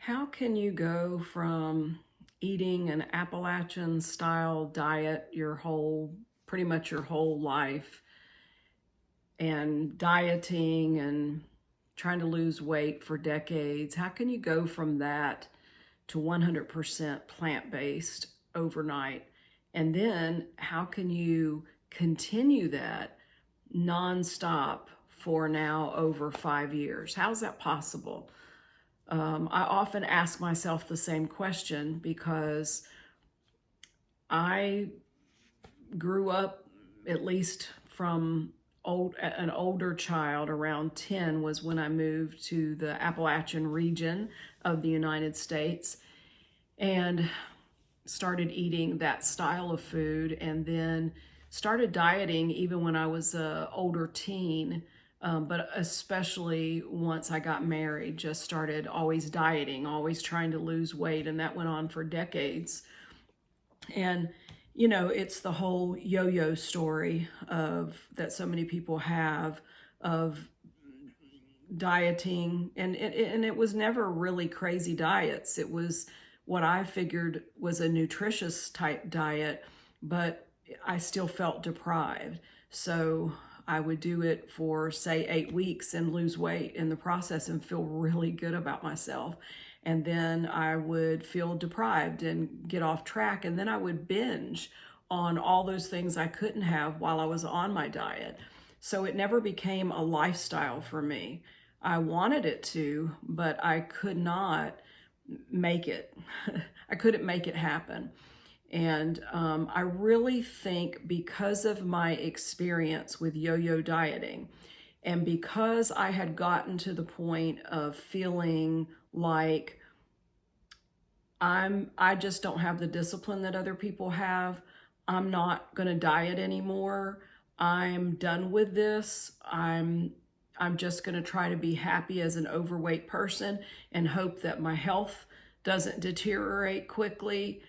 How can you go from eating an Appalachian style diet pretty much your whole life, and dieting and trying to lose weight for decades? How can you go from that to 100% plant-based overnight? And then how can you continue that nonstop for now over 5 years? How's that possible? I often ask myself the same question because I grew up, at least from an older child. Around 10 was when I moved to the Appalachian region of the United States and started eating that style of food, and then started dieting even when I was an older teen. But especially once I got married, just started always dieting, always trying to lose weight. And that went on for decades. And, it's the whole yo-yo story that so many people have of dieting. And it was never really crazy diets. It was what I figured was a nutritious type diet, but I still felt deprived. So I would do it for, say, 8 weeks and lose weight in the process and feel really good about myself. And then I would feel deprived and get off track. And then I would binge on all those things I couldn't have while I was on my diet. So it never became a lifestyle for me. I wanted it to, but I could not make it. I couldn't make it happen. And I really think because of my experience with yo-yo dieting, and because I had gotten to the point of feeling like I just don't have the discipline that other people have. I'm not going to diet anymore. I'm done with this. I'm just going to try to be happy as an overweight person and hope that my health doesn't deteriorate quickly.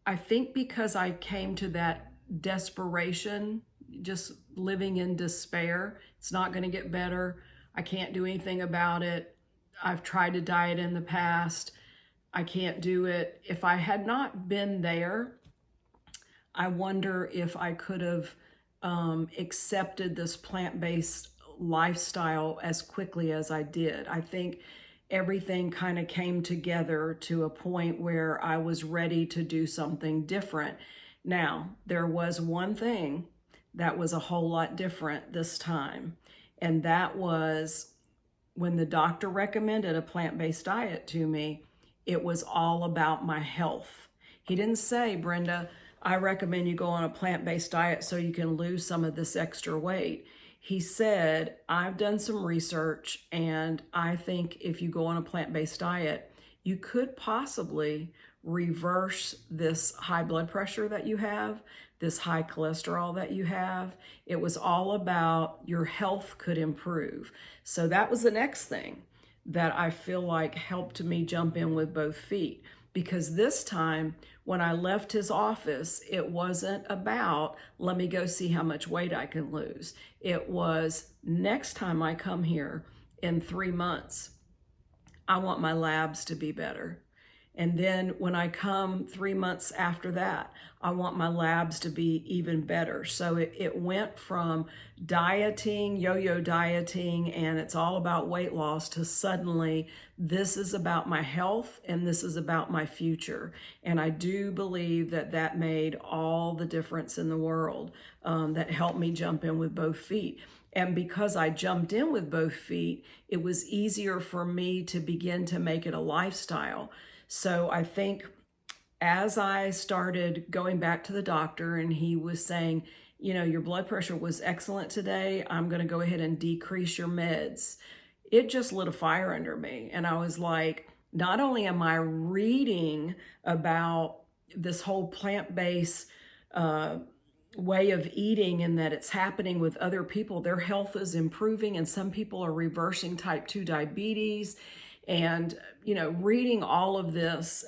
I think because I came to that desperation, just living in despair, it's not going to get better. I can't do anything about it. I've tried to diet in the past. I can't do it. If I had not been there, I wonder if I could have accepted this plant-based lifestyle as quickly as I did. I think everything kind of came together to a point where I was ready to do something different. Now, there was one thing that was a whole lot different this time, and that was when the doctor recommended a plant-based diet to me, it was all about my health. He didn't say, Brenda, I recommend you go on a plant-based diet so you can lose some of this extra weight. He said, I've done some research, and I think if you go on a plant-based diet, you could possibly reverse this high blood pressure that you have, this high cholesterol that you have. It was all about your health could improve. So that was the next thing that I feel like helped me jump in with both feet. Because this time, when I left his office, it wasn't about, let me go see how much weight I can lose. It was, next time I come here in 3 months, I want my labs to be better. And then when I come 3 months after that, I want my labs to be even better. So it went from dieting, yo-yo dieting, and it's all about weight loss, to suddenly this is about my health and this is about my future. And I do believe that that made all the difference in the world, that helped me jump in with both feet. And because I jumped in with both feet, it was easier for me to begin to make it a lifestyle. So I think as I started going back to the doctor and he was saying, your blood pressure was excellent today, I'm going to go ahead and decrease your meds, it just lit a fire under me. And I was like, not only am I reading about this whole plant-based way of eating and that it's happening with other people, their health is improving, and some people are reversing type 2 diabetes. And, reading all of this,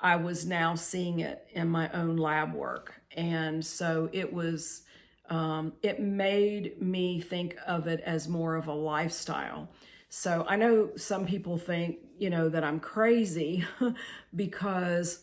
I was now seeing it in my own lab work. And so it made me think of it as more of a lifestyle. So I know some people think, that I'm crazy because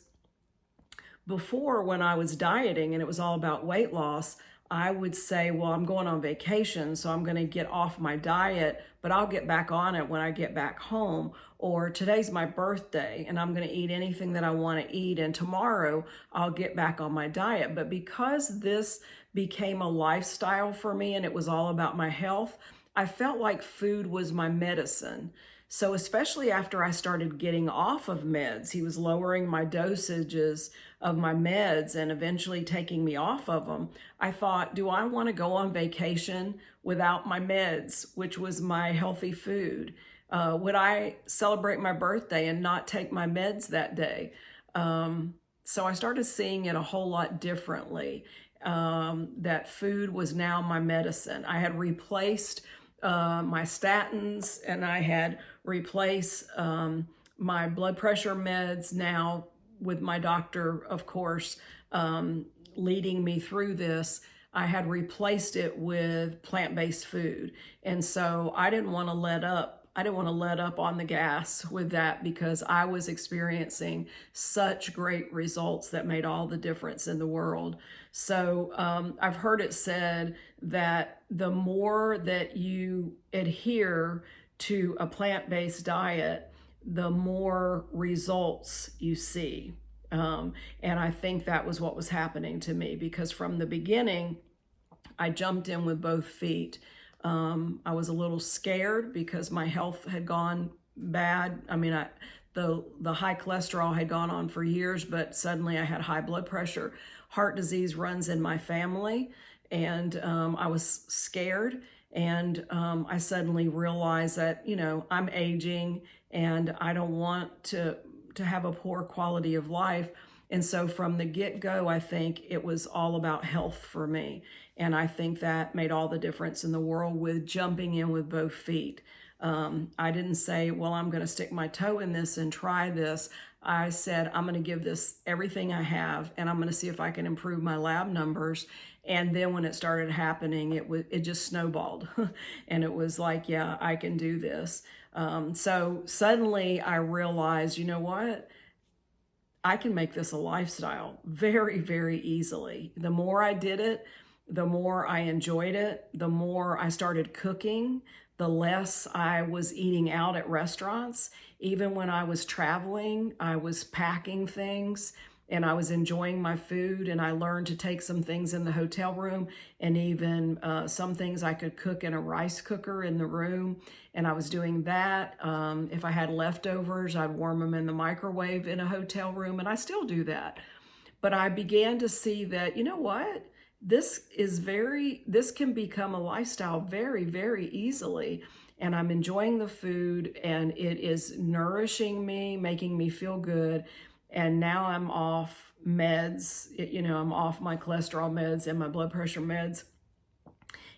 before, when I was dieting and it was all about weight loss, I would say, well, I'm going on vacation, so I'm going to get off my diet, but I'll get back on it when I get back home. Or today's my birthday and I'm going to eat anything that I want to eat, and tomorrow I'll get back on my diet. But because this became a lifestyle for me and it was all about my health, I felt like food was my medicine. So, especially after I started getting off of meds, he was lowering my dosages of my meds and eventually taking me off of them. I thought, do I want to go on vacation without my meds, which was my healthy food? Would I celebrate my birthday and not take my meds that day? So I started seeing it a whole lot differently, that food was now my medicine. I had replaced my statins, and I had replaced my blood pressure meds now with my doctor, of course, leading me through this. I had replaced it with plant-based food. And so I didn't want to let up. I didn't want to let up on the gas with that because I was experiencing such great results that made all the difference in the world. So I've heard it said that the more that you adhere to a plant-based diet, the more results you see. And I think that was what was happening to me, because from the beginning, I jumped in with both feet. I was a little scared because my health had gone bad. I mean, the high cholesterol had gone on for years, but suddenly I had high blood pressure. Heart disease runs in my family, and I was scared. And I suddenly realized that, I'm aging and I don't want to have a poor quality of life. And so from the get-go, I think it was all about health for me. And I think that made all the difference in the world with jumping in with both feet. I didn't say, well, I'm going to stick my toe in this and try this. I said, I'm going to give this everything I have, and I'm going to see if I can improve my lab numbers. And then when it started happening, it just snowballed. And it was like, yeah, I can do this. So suddenly I realized, you know what? I can make this a lifestyle very, very easily. The more I did it, the more I enjoyed it, the more I started cooking, the less I was eating out at restaurants. Even when I was traveling, I was packing things and I was enjoying my food, and I learned to take some things in the hotel room, and even some things I could cook in a rice cooker in the room. And I was doing that. If I had leftovers, I'd warm them in the microwave in a hotel room, and I still do that. But I began to see that, you know what? This can become a lifestyle very, very easily. And I'm enjoying the food, and it is nourishing me, making me feel good. And now I'm off meds, I'm off my cholesterol meds and my blood pressure meds.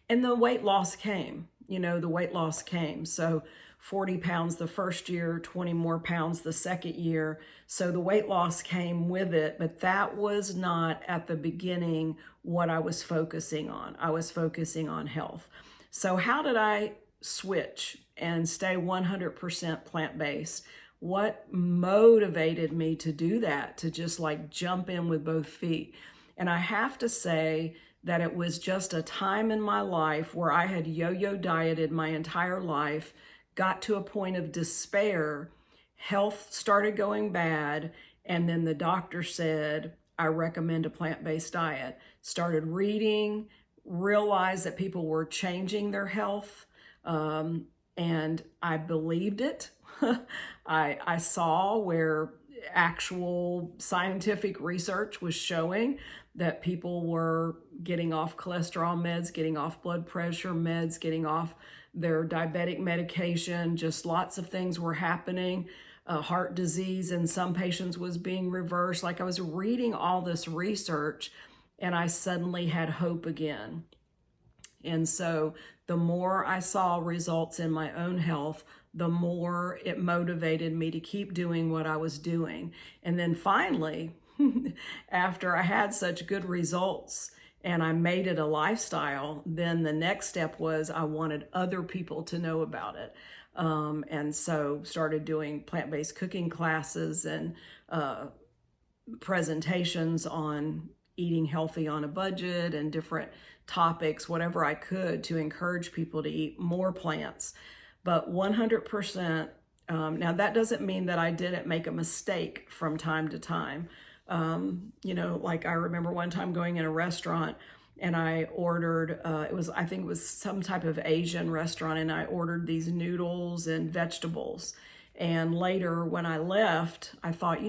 And the weight loss came, the weight loss came. So 40 pounds the first year, 20 more pounds the second year. So the weight loss came with it, but that was not at the beginning what I was focusing on. I was focusing on health. So how did I switch and stay 100% plant-based? What motivated me to do that, to just like jump in with both feet? And I have to say that it was just a time in my life where I had yo-yo dieted my entire life, got to a point of despair, health started going bad, and then the doctor said, I recommend a plant-based diet. Started reading, realized that people were changing their health, and I believed it. I saw where actual scientific research was showing that people were getting off cholesterol meds, getting off blood pressure meds, getting off their diabetic medication. Just lots of things were happening. Heart disease in some patients was being reversed. Like, I was reading all this research and I suddenly had hope again. And so the more I saw results in my own health, the more it motivated me to keep doing what I was doing. And then finally, after I had such good results and I made it a lifestyle, then the next step was I wanted other people to know about it. And so started doing plant-based cooking classes and presentations on eating healthy on a budget and different topics, whatever I could to encourage people to eat more plants. But 100%, now that doesn't mean that I didn't make a mistake from time to time. Like I remember one time going in a restaurant and I ordered, I think it was some type of Asian restaurant, and I ordered these noodles and vegetables. And later when I left, I thought,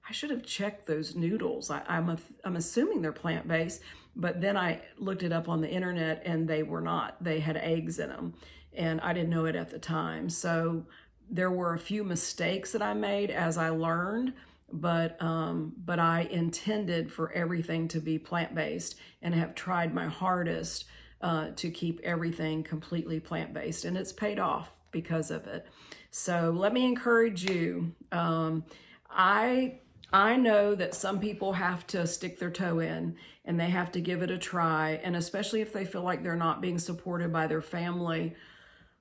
I should have checked those noodles. I'm assuming they're plant-based, but then I looked it up on the internet and they were not. They had eggs in them, and I didn't know it at the time. So there were a few mistakes that I made as I learned, but I intended for everything to be plant-based and have tried my hardest to keep everything completely plant-based, and it's paid off because of it. So let me encourage you. I know that some people have to stick their toe in and they have to give it a try, and especially if they feel like they're not being supported by their family.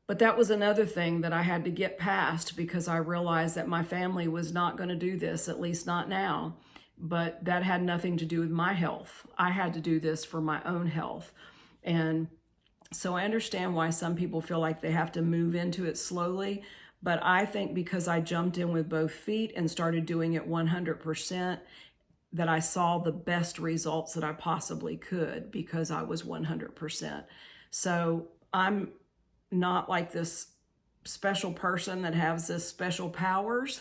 But that was another thing that I had to get past, because I realized that my family was not going to do this, at least not now. But that had nothing to do with my health. I had to do this for my own health. And so I understand why some people feel like they have to move into it slowly. But I think because I jumped in with both feet and started doing it 100%, that I saw the best results that I possibly could because I was 100%. So I'm not like this special person that has this special powers.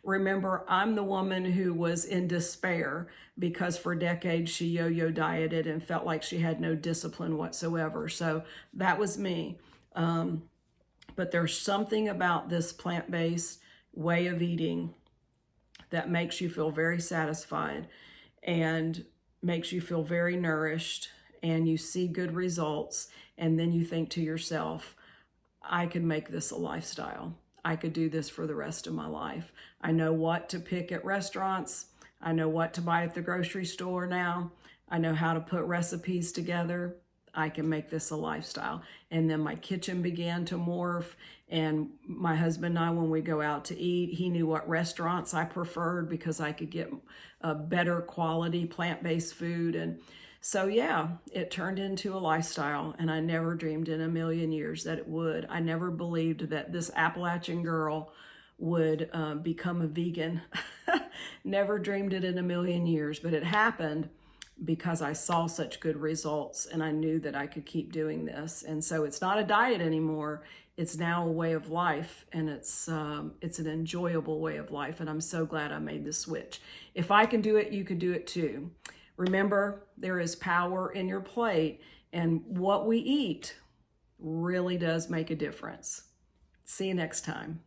Remember, I'm the woman who was in despair because for decades she yo-yo dieted and felt like she had no discipline whatsoever. So that was me. But there's something about this plant-based way of eating that makes you feel very satisfied and makes you feel very nourished, and you see good results, and then you think to yourself, I could make this a lifestyle. I could do this for the rest of my life. I know what to pick at restaurants. I know what to buy at the grocery store now. I know how to put recipes together. I can make this a lifestyle. And then my kitchen began to morph, and my husband and I, when we go out to eat, he knew what restaurants I preferred because I could get a better quality plant-based food. And so, yeah, it turned into a lifestyle, and I never dreamed in a million years that it would. I never believed that this Appalachian girl would become a vegan. Never dreamed it in a million years, but it happened because I saw such good results and I knew that I could keep doing this. And so it's not a diet anymore. It's now a way of life, and it's an enjoyable way of life. And I'm so glad I made the switch. If I can do it, you can do it too. Remember, there is power in your plate, and what we eat really does make a difference. See you next time.